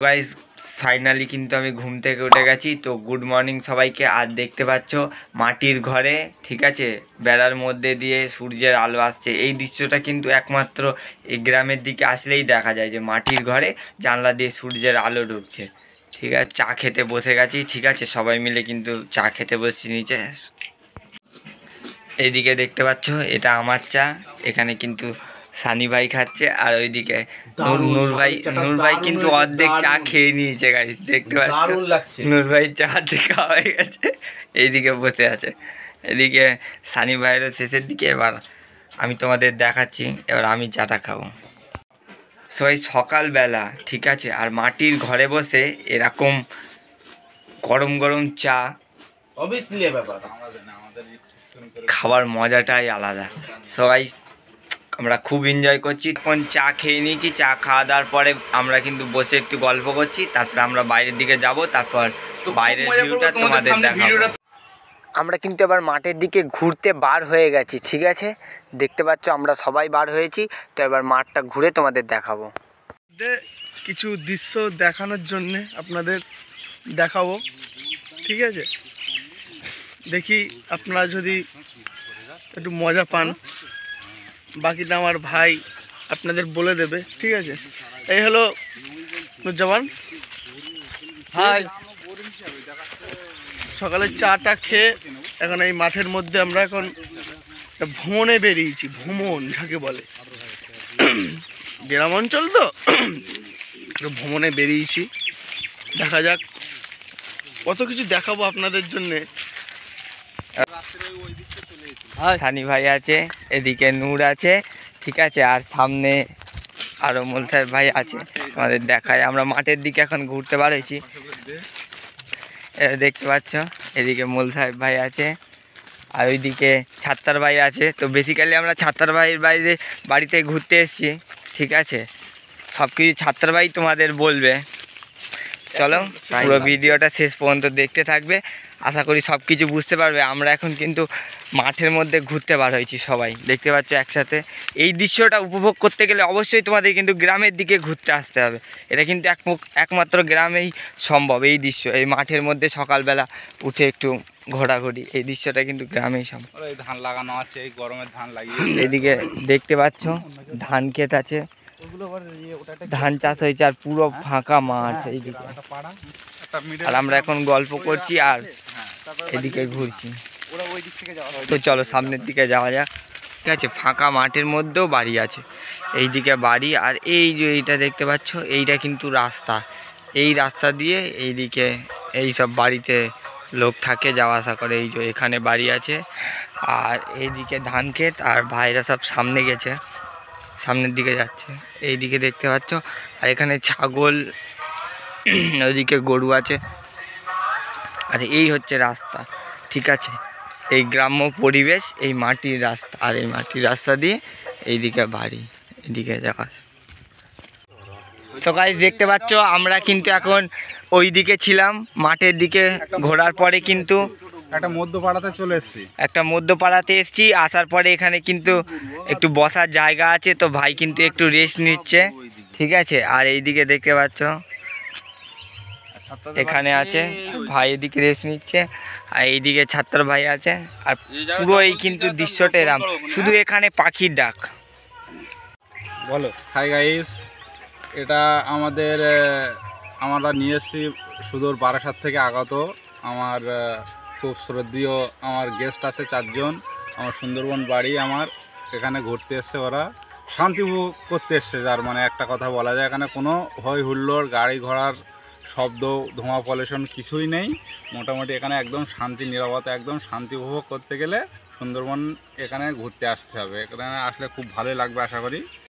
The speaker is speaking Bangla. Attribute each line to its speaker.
Speaker 1: গাইস ফাইনালি কিন্তু আমি ঘুম থেকে উঠে গেছি। তো গুড মর্নিং সবাইকে। আর দেখতে পাচ্ছ মাটির ঘরে, ঠিক আছে, বেড়ার মধ্যে দিয়ে সূর্যের আলো আসছে। এই দৃশ্যটা কিন্তু একমাত্র এই গ্রামের দিকে আসলেই দেখা যায়, যে মাটির ঘরে জানলা দিয়ে সূর্যের আলো ঢুকছে। ঠিক আছে, চা খেতে বসে গেছি। ঠিক আছে, সবাই মিলে কিন্তু চা খেতে বসছি নিচে। এইদিকে দেখতে পাচ্ছ এটা আমার চা, এখানে কিন্তু সানি ভাই খাচ্ছে, আর ওইদিকে নূর ভাই কিন্তু অর্ধেক চা খেয়ে নিয়েছে গাইস, দেখতে পাচ্ছ। নূর ভাই চা খাওয়া হয়ে গেছে, এইদিকে বসে আছে। এদিকে সানি ভাইয়েরও শেষের দিকে। এবার আমি তোমাদের দেখাচ্ছি, এবার আমি চাটা খাবো। সবাই সকালবেলা, ঠিক আছে, আর মাটির ঘরে বসে এরকম গরম গরম চা খাবার মজাটাই আলাদা। সবাই আমরা খুব এনজয় করছি। তখন চা খেয়ে নিয়েছি, চা খাওয়া দাওয়ার পরে আমরা কিন্তু বসে একটু গল্প করছি। তারপরে আমরা বাইরের দিকে যাব, তারপর বাইরের ভিউটা তোমাদের দেখাবো। আমরা কিন্তু এবার মাঠের দিকে ঘুরতে বার হয়ে গেছি, ঠিক আছে, দেখতে পাচ্ছ আমরা সবাই বার হয়েছি। তো এবার মাঠটা ঘুরে তোমাদের দেখাবো।
Speaker 2: কিছু দৃশ্য দেখানোর জন্যে আপনাদের দেখাবো, ঠিক আছে। দেখি আপনারা যদি একটু মজা পান, বাকিটা আমার ভাই আপনাদের বলে দেবে, ঠিক আছে। এই হলো নুরজামান। হাই, সকালে চাটা খেয়ে এখন এই মাঠের মধ্যে আমরা এখন ভ্রমণে বেরিয়েছি। ভ্রমণ যাকে বলে, গ্রাম অঞ্চল তো ভ্রমণে বেরিয়েছি। দেখা যাক, কত কিছু দেখাবো আপনাদের জন্যে।
Speaker 1: সানি ভাই আছে, এদিকে নূর আছে, ঠিক আছে, আর সামনে আরও মোলসাহেব ভাই আছে। আমাদের দেখায় আমরা মাঠের দিকে এখন ঘুরতে পারছি, দেখতে পাচ্ছ। এদিকে মোলসাহেব ভাই আছে, আর ওইদিকে ছাত্তার ভাই আছে। তো বেসিক্যালি আমরা ছাত্তার ভাইয়ের বাড়িতে ঘুরতে এসেছি, ঠিক আছে। সব কিছু ছাত্তার ভাই তোমাদের বলবে। চলো পুরো ভিডিওটা শেষ পর্যন্ত দেখতে থাকবে, আশা করি সব কিছু বুঝতে পারবে। আমরা এখন কিন্তু মাঠের মধ্যে ঘুরতে বার হয়েছি সবাই, দেখতে পাচ্ছ একসাথে। এই দৃশ্যটা উপভোগ করতে গেলে অবশ্যই তোমাদের কিন্তু গ্রামের দিকে ঘুরতে আসতে হবে। এটা কিন্তু একমাত্র গ্রামেই সম্ভব এই দৃশ্য, এই মাঠের মধ্যে সকালবেলা উঠে একটু ঘোরাঘুরি, এই দৃশ্যটা কিন্তু গ্রামেই সম্ভব।
Speaker 3: ধান লাগানো আছে, এই গরমের ধান লাগিয়ে।
Speaker 1: এদিকে দেখতে পাচ্ছ ধান ক্ষেত আছে, ধান চাষ হয়েছে, আর পুরো ফাঁকা মাঠ এইদিকে। আর আমরা এখন গল্প করছি আর এদিকে ঘুরছি। তো চলো সামনের দিকে যাওয়া যাক, ঠিক আছে। ফাঁকা মাঠের মধ্যেও বাড়ি আছে, এইদিকে বাড়ি। আর এই যে এইটা দেখতে পাচ্ছ, এইটা কিন্তু রাস্তা। এই রাস্তা দিয়ে এইদিকে এই সব বাড়িতে লোক থাকে, যাওয়া আসা করে। এই যে এখানে বাড়ি আছে, আর এইদিকে ধান ক্ষেত। আর ভাইরা সব সামনে গেছে, সামনের দিকে যাচ্ছে, এইদিকে দেখতে পাচ্ছ। আর এখানে ছাগল, ওইদিকে গরু আছে। আর এই হচ্ছে রাস্তা, ঠিক আছে। এই গ্রাম্য পরিবেশ, এই মাটির রাস্তা, আর এই মাটির রাস্তা দিয়ে এইদিকে বাড়ি, এইদিকে দেখা। তো গাইস দেখতে পাচ্ছ আমরা কিন্তু এখন ওই দিকে ছিলাম, মাঠের দিকে ঘোরার পরে কিন্তু
Speaker 3: একটা মধ্যপাড়াতে চলে এসেছি।
Speaker 1: একটা মধ্যপাড়াতে এসেছি। আসার পরে এখানে কিন্তু একটু বসার জায়গা আছে, তো ভাই কিন্তু একটু রেস্ট নিচ্ছে, ঠিক আছে। আর এইদিকে দেখতে পাচ্ছ এখানে আছে ভাই, এদিকে রেস্ট নিচ্ছে, আর এইদিকে ছাত্র ভাই আছে। আর পুরো এই কিন্তু দৃশ্যটা এরম, শুধু এখানে পাখির ডাক।
Speaker 3: বলো হাই গাইস, এটা আমরা নিয়ে এসেছি সুদূর বারাসাত থেকে আগত। আমার খুব শ্রদ্ধেয় আমার গেস্ট আছে 4 জন। আমার সুন্দরবন বাড়ি, আমার এখানে ঘুরতে এসছে, ওরা শান্তি উপভোগ করতে এসছে। যার মানে একটা কথা বলা যায়, এখানে কোনো হই হুল্লোড়, গাড়ি ঘোড়ার শব্দ, ধোঁয়া পলিউশন কিছুই নেই। মোটামুটি এখানে একদম শান্তি, নীরবতা, একদম শান্তি উপভোগ করতে গেলে সুন্দরবন এখানে ঘুরতে আসতে হবে। এখানে আসলে খুব ভালোই লাগবে আশা করি।